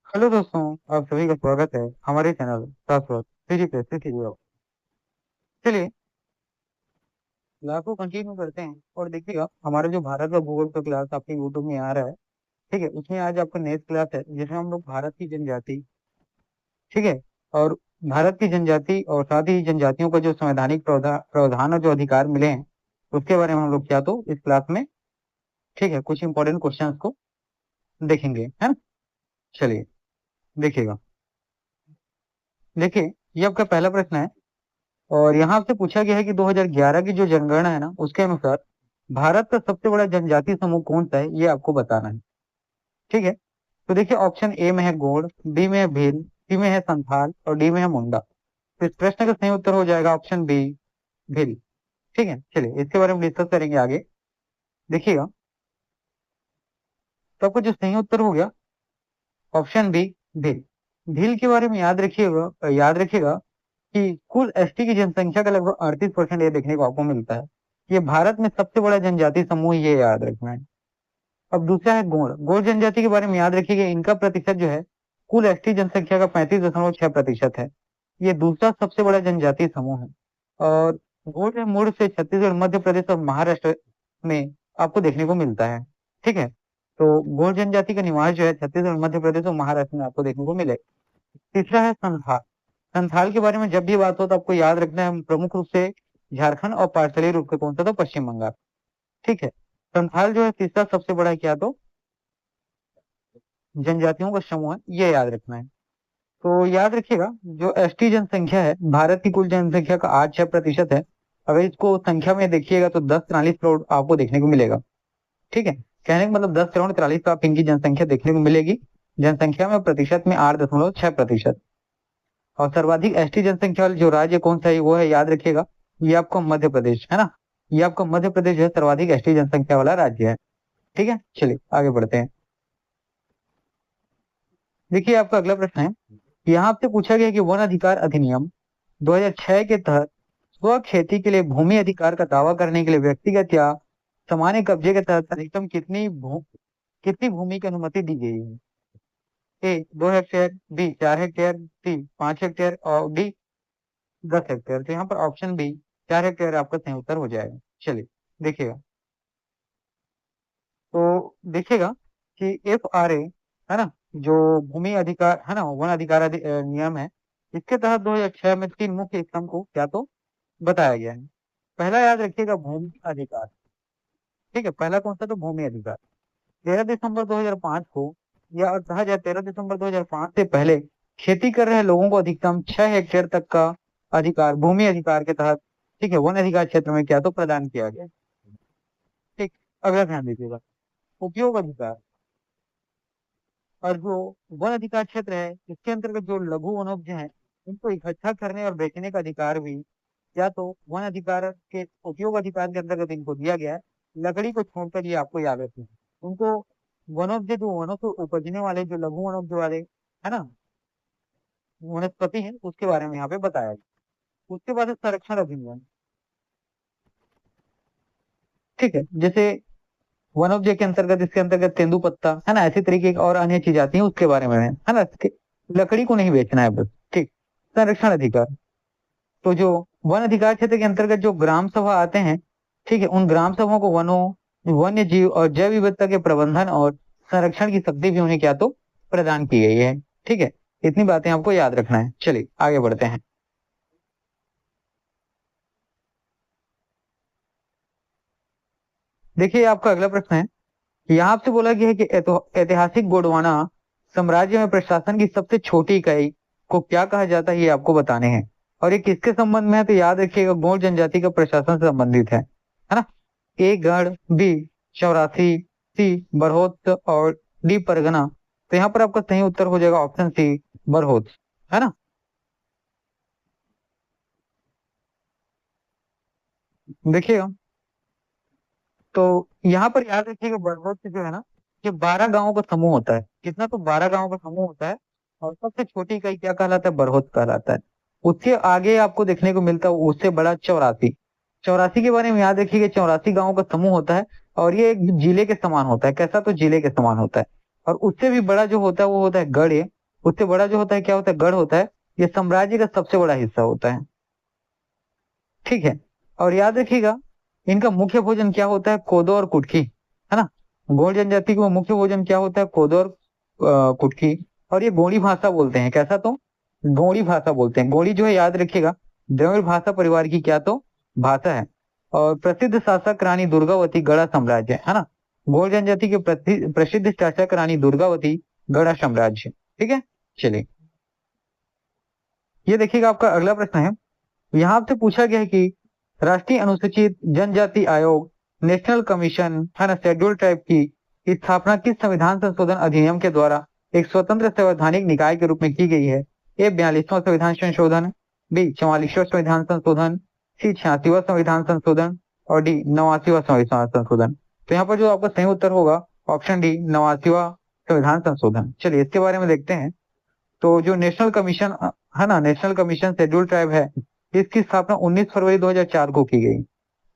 Hello दोस्तों, आप सभी का स्वागत है हमारे चैनल शाश्वत फिजिक्स से सीखिए। चलिए क्लास को कंटिन्यू करते हैं और देखिएगा हमारा जो भारत का भूगोल का क्लास आपके यूट्यूब में आ रहा है। ठीक है, उसमें आज आपका नेक्स्ट क्लास है जिसमें हम लोग भारत की जनजाति, ठीक है, और भारत की जनजाति और साथ ही जनजातियों का जो संवैधानिक प्रावधान और जो अधिकार मिले हैं उसके बारे में हम लोग क्या तो इस क्लास में, ठीक है, कुछ इंपॉर्टेंट क्वेश्चंस को देखेंगे, है ना। चलिए देखिएगा। देखिए, ये आपका पहला प्रश्न है और यहाँ से पूछा गया है कि 2011 की जो जनगणना है ना उसके अनुसार भारत का सबसे बड़ा जनजाति समूह कौन सा है, ये आपको बताना है। ठीक है, तो देखिए ऑप्शन ए में है गोंड, बी में है भील, सी में है संथाल और डी में है मुंडा। तो इस प्रश्न का सही उत्तर हो जाएगा ऑप्शन बी, भील। ठीक है, चलिए इसके बारे में डिस्कस करेंगे आगे। देखिएगा, तो आपको जो सही उत्तर हो गया ऑप्शन बी, भील। भील के बारे में याद रखिएगा कि कुल एसटी की जनसंख्या का लगभग 38% ये देखने को आपको मिलता है। ये भारत में सबसे बड़ा जनजाति समूह, ये याद रखना है। अब दूसरा है गोंड। गोंड जनजाति के बारे में याद रखिएगा, इनका प्रतिशत जो है कुल एसटी जनसंख्या का 35.6% है। ये दूसरा सबसे बड़ा जनजाति समूह है। और गोंड मूल से छत्तीसगढ़, मध्य प्रदेश और महाराष्ट्र में आपको देखने को मिलता है। ठीक है, तो गोंड जनजाति का निवास जो है छत्तीसगढ़, मध्य प्रदेश और महाराष्ट्र में आपको देखने को मिले। तीसरा है संथाल। संथाल के बारे में जब भी बात हो तो आपको याद रखना है प्रमुख रूप से झारखंड और पार्सली रूप से कौन सा, तो पश्चिम बंगाल। ठीक है, संथाल जो है तीसरा सबसे बड़ा क्या तो जनजातियों का समूह है, ये याद रखना है। तो याद रखिएगा जो एसटी जनसंख्या है भारत की कुल जनसंख्या का 8-6% है। अगर इसको संख्या में देखिएगा तो 10-43 करोड़ आपको देखने को मिलेगा। ठीक है, कहने का मतलब 10 करोड़ 43 लाख इनकी जनसंख्या देखने को मिलेगी। जनसंख्या में प्रतिशत में 8.6%। और सर्वाधिक एसटी जनसंख्या वाला जो राज्य कौन सा है वो है, याद रखिएगा, ये आपका मध्य प्रदेश है ना। ये आपका मध्य प्रदेश जो है सर्वाधिक एसटी जनसंख्या वाला राज्य है। ठीक है, चलिए आगे बढ़ते हैं। देखिए आपका अगला प्रश्न है, यहाँ आपसे पूछा गया कि वन अधिकार अधिनियम 2006 के तहत स्व खेती के लिए भूमि अधिकार का दावा करने के लिए व्यक्तिगत या सामान्य कब्जे के तहत अधिकतम कितनी भूमि की अनुमति दी गई है। ए 2 हेक्टेयर, बी 4 हेक्टेयर, सी 5 हेक्टेयर और डी 10 हेक्टेयर। तो यहाँ पर ऑप्शन बी 4 हेक्टेयर आपका सही उत्तर हो जाएगा। चलिए देखिएगा, तो देखिएगा कि FRA है ना, जो भूमि अधिकार है ना, वन अधिकार नियम है, इसके तहत 2006 में 3 मुख्य स्तंभ को क्या तो बताया गया है। पहला याद रखिएगा भूमि अधिकार। ठीक है, पहला कौन सा, तो भूमि अधिकार। 13 दिसंबर 2005 को, या कहा जाए 13 दिसंबर 2005 से पहले खेती कर रहे लोगों को अधिकतम 6 हेक्टेयर तक का अधिकार भूमि अधिकार के तहत, ठीक है, वन अधिकार क्षेत्र में क्या तो प्रदान किया गया। ठीक, अगला ध्यान दीजिएगा, उपयोग अधिकार। और जो वन अधिकार क्षेत्र है इसके अंतर्गत जो लघु वनोपज हैं उनको इकट्ठा करने और बेचने का अधिकार भी या तो वन अधिकार के उपयोग अधिकार के अंतर्गत इनको दिया गया है। लकड़ी को छोड़कर ये आपको याद रखना है। उनको वनोपज, जो वनों से उपजने वाले जो लघु वनोपज वाले है ना वनस्पति है, उसके बारे में यहाँ पे बताया गया। उसके बाद है संरक्षण अधिनियम। ठीक है, जैसे वनोपज के अंतर्गत, इसके अंतर्गत तेंदुपत्ता है ना, ऐसी तरीके की और अन्य चीज आती है, उसके बारे में है ना। लकड़ी को नहीं बेचना है बस। ठीक, संरक्षण अधिकार। तो जो वन अधिकार क्षेत्र के अंतर्गत जो ग्राम सभा आते हैं, ठीक है, उन ग्राम सभाओं को वनों, वन्य जीव और जैव विविधता के प्रबंधन और संरक्षण की शक्ति भी उन्हें क्या तो प्रदान की गई है। ठीक है, इतनी बातें आपको याद रखना है। चलिए आगे बढ़ते हैं। देखिए आपका अगला प्रश्न है, यहाँ आपसे बोला गया है कि ऐतिहासिक गोंडवाना साम्राज्य में प्रशासन की सबसे छोटी इकाई को क्या कहा जाता है, ये आपको बताने हैं। और ये किसके संबंध में है, तो याद रखिएगा गोंड जनजाति का प्रशासन से संबंधित है ना। ए गढ़, बी चौरासी, सी बरहोत और डी परगना। तो यहाँ पर आपका सही उत्तर हो जाएगा ऑप्शन सी, बरहोत, है ना। देखिएगा, तो यहाँ पर याद रखिएगा बरहोत जो है ना, ये 12 गांवों का समूह होता है। कितना, तो 12 गांवों का समूह होता है। और सबसे छोटी इकाई क्या कहलाता है, बरहोत कहलाता है। उसके आगे आपको देखने को मिलता है उससे बड़ा चौरासी। चौरासी के बारे में याद रखिएगा, 84 गांवों का समूह होता है। और ये एक जिले के समान होता है। कैसा, तो जिले के समान होता है। और उससे भी बड़ा जो होता है वो होता है गढ़। उससे बड़ा जो होता है क्या होता है, गढ़ होता है, ये साम्राज्य का सबसे बड़ा हिस्सा होता है। ठीक है, और याद रखिएगा इनका मुख्य भोजन क्या होता है, कोदो और कुटकी, है ना। गोंड जनजाति का मुख्य भोजन क्या होता है, कोदो और कुटकी। और ये गोंडी भाषा बोलते हैं, कैसा तो गोंडी भाषा बोलते हैं। गोंडी जो है याद रखिएगा द्रविड़ भाषा परिवार की क्या तो भाषा है। और प्रसिद्ध शासक रानी दुर्गावती गढ़ा साम्राज्य, है ना। गोंड जनजाति के प्रसिद्ध शासक रानी दुर्गावती गढ़ा साम्राज्य। ठीक है, चलिए ये देखिएगा आपका अगला प्रश्न है। यहाँ आपसे पूछा गया है कि राष्ट्रीय अनुसूचित जनजाति आयोग नेशनल कमीशन, है ना, शेड्यूल ट्राइब की स्थापना किस संविधान संशोधन अधिनियम के द्वारा एक स्वतंत्र संवैधानिक निकाय के रूप में की गई है। ए 42वां संविधान संशोधन, बी 44वां संविधान संशोधन, सी 86वां संविधान संशोधन और डी 89वां संविधान संशोधन। तो यहाँ पर जो आपका सही उत्तर होगा ऑप्शन डी 89वां संविधान संशोधन। चलिए इसके बारे में देखते हैं। तो जो नेशनल कमीशन है ना, नेशनल कमीशन शेड्यूल ट्राइब है, इसकी स्थापना 19 फरवरी 2004 को की गई।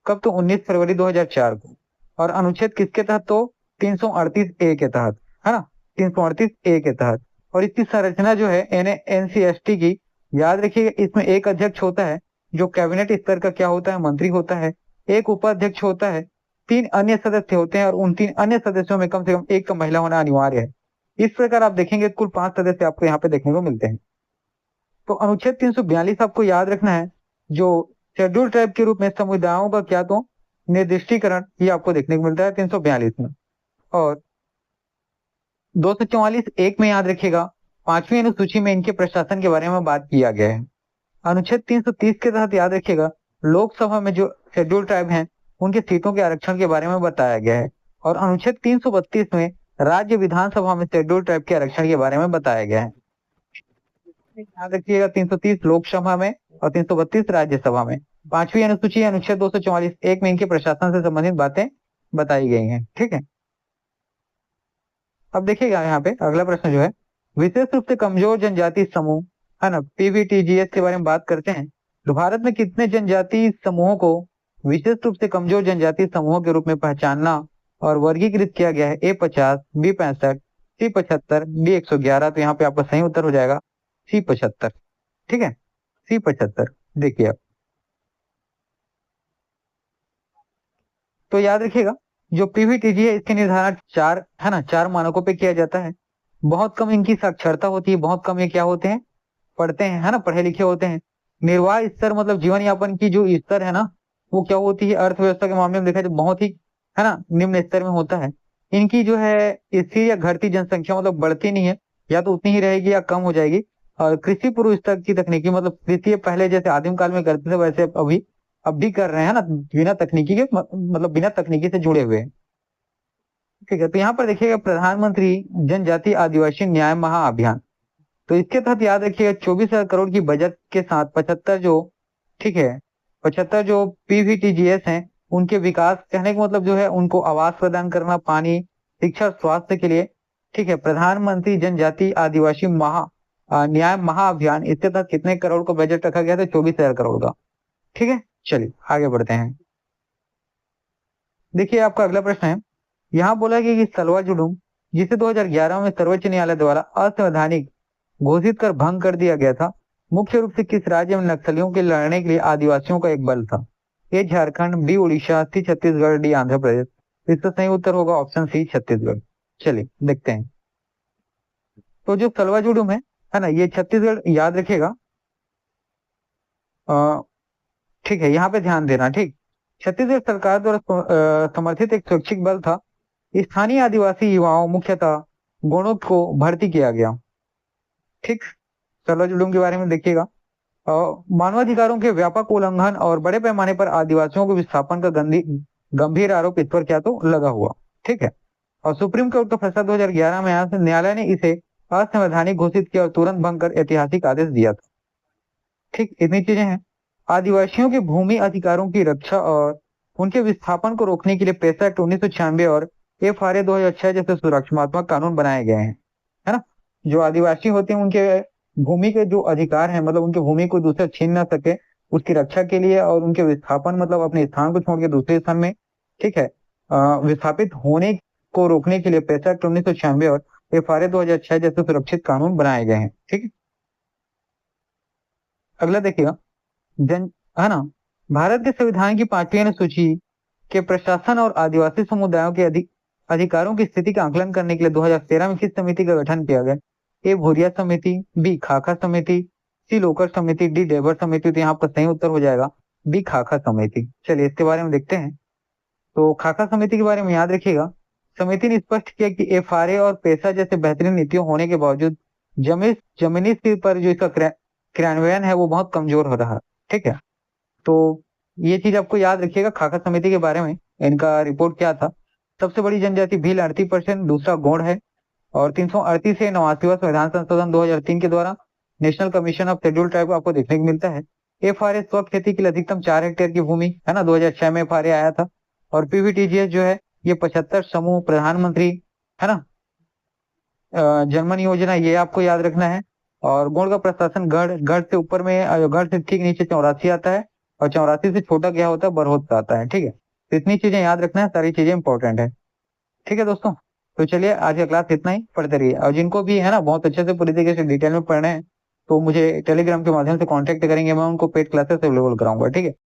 कब, तो 19 फरवरी 2004 को। और अनुच्छेद किसके तहत, तो 338 ए के तहत, है ना, 338 ए के तहत। और इसकी संरचना जो है एनसीएसटी की, याद रखिएगा इसमें एक अध्यक्ष होता है जो कैबिनेट स्तर का क्या होता है, मंत्री होता है। एक उपाध्यक्ष होता है, 3 अन्य सदस्य होते हैं और उन 3 अन्य सदस्यों में कम से कम एक महिला होना अनिवार्य है। इस प्रकार आप देखेंगे कुल 5 सदस्य आपको यहाँ पे देखने को मिलते हैं। तो अनुच्छेद 342 आपको याद रखना है, जो शेड्यूल ट्राइब के रूप में समुदायों का क्या तो निर्दिष्टीकरण, ये आपको देखने को मिलता है 342 में। और 244 एक में याद रखिएगा 5वीं अनुसूची में इनके प्रशासन के बारे में बात किया गया है। अनुच्छेद 330 के तहत याद रखिएगा लोकसभा में जो शेड्यूल ट्राइब हैं उनके सीटों के आरक्षण के बारे में बताया गया है। और अनुच्छेद 332 में राज्य विधानसभा में शेड्यूल ट्राइब के आरक्षण के बारे में बताया गया है। याद रखिएगा 330 लोकसभा में और 332 राज्यसभा में। 5वीं अनुसूची अनुच्छेद 244 एक में इनके प्रशासन से संबंधित बातें बताई गई हैं। ठीक है, अब देखिएगा यहाँ पे अगला प्रश्न जो है, विशेष रूप से कमजोर जनजाति समूह, है ना, पीवीटीजीएस के बारे में बात करते हैं। तो भारत में कितने जनजाति समूहों को विशेष रूप से कमजोर जनजाति समूहों के रूप में पहचानना और वर्गीकृत किया गया है। ए 50, बी 65, सी 75, डी 111। तो यहाँ पे आपका सही उत्तर हो जाएगा सी 75। ठीक है, सी 75। देखिए आप, तो याद रखिएगा जो पीवीटीजी है इसके निर्धारण 4, है ना, 4 मानकों पे किया जाता है। बहुत कम इनकी साक्षरता होती है, बहुत कम ये क्या होते हैं, पढ़ते हैं, है ना, पढ़े लिखे होते हैं। निर्वाह स्तर मतलब जीवन यापन की जो स्तर है ना, वो क्या होती है, अर्थव्यवस्था के मामले में देखा जाए बहुत ही, है ना, निम्न स्तर में होता है। इनकी जो है स्थिर या घटती जनसंख्या मतलब बढ़ती नहीं है, या तो उतनी ही रहेगी या कम हो जाएगी। और कृषि पूर्व स्तर की तकनीकी मतलब कृषि पहले जैसे आदिम काल में करते थे वैसे अब भी कर रहे हैं ना, बिना तकनीकी के मतलब बिना तकनीकी से जुड़े हुए हैं। ठीक है, तो यहाँ पर देखिएगा प्रधानमंत्री जनजाति आदिवासी न्याय महाअभियान। तो इसके तहत याद रखिएगा 24,000 करोड़ की बजट के साथ 75 जो, ठीक है, 75 जो पीवीटीजीएस हैं उनके विकास, कहने का मतलब जो है उनको आवास प्रदान करना, पानी, शिक्षा और स्वास्थ्य के लिए। ठीक है, प्रधानमंत्री जनजाति आदिवासी न्याय महाअभियान, इसके तहत कितने करोड़ का बजट रखा गया था, 24,000 करोड़ का। ठीक है, चलिए आगे बढ़ते हैं। देखिए आपका अगला प्रश्न है, यहाँ बोला गया कि सलवा जुडूम जिसे 2011 में सर्वोच्च न्यायालय द्वारा असंवैधानिक घोषित कर भंग कर दिया गया था, मुख्य रूप से किस राज्य में नक्सलियों के लड़ने के लिए आदिवासियों का एक बल था। ए झारखंड, बी उड़ीसा, सी छत्तीसगढ़, डी आंध्र प्रदेश। इसका सही उत्तर होगा ऑप्शन सी छत्तीसगढ़। चलिए देखते हैं। तो जो सलवा जुडूम है ना, ये छत्तीसगढ़, याद रखिएगा। ठीक है, यहाँ पे ध्यान देना। ठीक, छत्तीसगढ़ सरकार द्वारा समर्थित एक स्वैच्छिक बल था। स्थानीय आदिवासी युवाओं मुख्यतः गोंडों को भर्ती किया गया। ठीक, सलवा जुडूम के बारे में देखिएगा। मानवाधिकारों के व्यापक उल्लंघन और बड़े पैमाने पर आदिवासियों के विस्थापन का गंभीर आरोप इस पर क्या तो लगा हुआ। ठीक है, और सुप्रीम कोर्ट का फैसला 2011 में आया, न्यायालय ने इसे असंवैधानिक घोषित किया और तुरंत भंग कर ऐतिहासिक आदेश दिया था। ठीक, इतनी चीजें हैं। आदिवासियों के भूमि अधिकारों की रक्षा और उनके विस्थापन को रोकने के लिए पेसा एक्ट 1996 और FRA 2006 जैसे सुरक्षात्मक कानून बनाए गए हैं, है ना। जो आदिवासी होते हैं उनके भूमि के जो अधिकार हैं, मतलब उनके भूमि को दूसरा छीन ना सके, उसकी रक्षा के लिए और उनके विस्थापन मतलब अपने स्थान को छोड़ के दूसरे स्थान में, ठीक है, विस्थापित होने को रोकने के लिए पेसा एक्ट 1996 और FRA 2006 जैसे सुरक्षित कानून बनाए गए हैं। ठीक है, अगला देखिएगा, जन है ना, भारत के संविधान की 5वीं अनुसूची के प्रशासन और आदिवासी समुदायों के अधिकारों की स्थिति का आकलन करने के लिए 2013 में किस समिति का गठन किया गया? ए भूरिया समिति, बी खाका समिति, सी लोकर समिति, डी डेबर समिति। तो यहाँ आपका सही उत्तर हो जाएगा बी खाका समिति। चलिए इसके बारे में देखते हैं। तो खाका समिति के बारे में याद रखिएगा, समिति ने स्पष्ट किया कि FRA और पेशा जैसे बेहतरीन नीतियों होने के बावजूद जमीनी स्तर पर जो इसका क्रियान्वयन है वो बहुत कमजोर हो रहा है। ठीक है, तो ये चीज आपको याद रखिएगा खाका समिति के बारे में। इनका रिपोर्ट क्या था? सबसे बड़ी जनजाति भील 38%, दूसरा गौड़ है, और 338 से 89वां संविधान संशोधन 2003 के द्वारा national commission of schedule tribe को आपको देखने को मिलता है। FRA स्व खेती के लिए अधिकतम 4 हेक्टेयर की भूमि है ना, 2006 में FRA आया था। और PVTGS जो है ये 75 समूह प्रधानमंत्री है ना जनमन योजना, ये आपको याद रखना है। और गौड़ का प्रशासन गढ़ से ऊपर में, गढ़ से ठीक नीचे 84 आता है, और 84 से छोटा क्या होता है, बरहोत से आता है। ठीक है, तो इतनी चीजें याद रखना है, सारी चीजें इंपॉर्टेंट है। ठीक है दोस्तों, तो चलिए आज का क्लास इतना ही, पढ़ते रहिए। और जिनको भी है ना बहुत अच्छे से पूरी तरीके से डिटेल में पढ़ना है तो मुझे टेलीग्राम के माध्यम से कांटेक्ट करेंगे, मैं उनको पेड क्लासेस अवेलेबल कराऊंगा। ठीक है।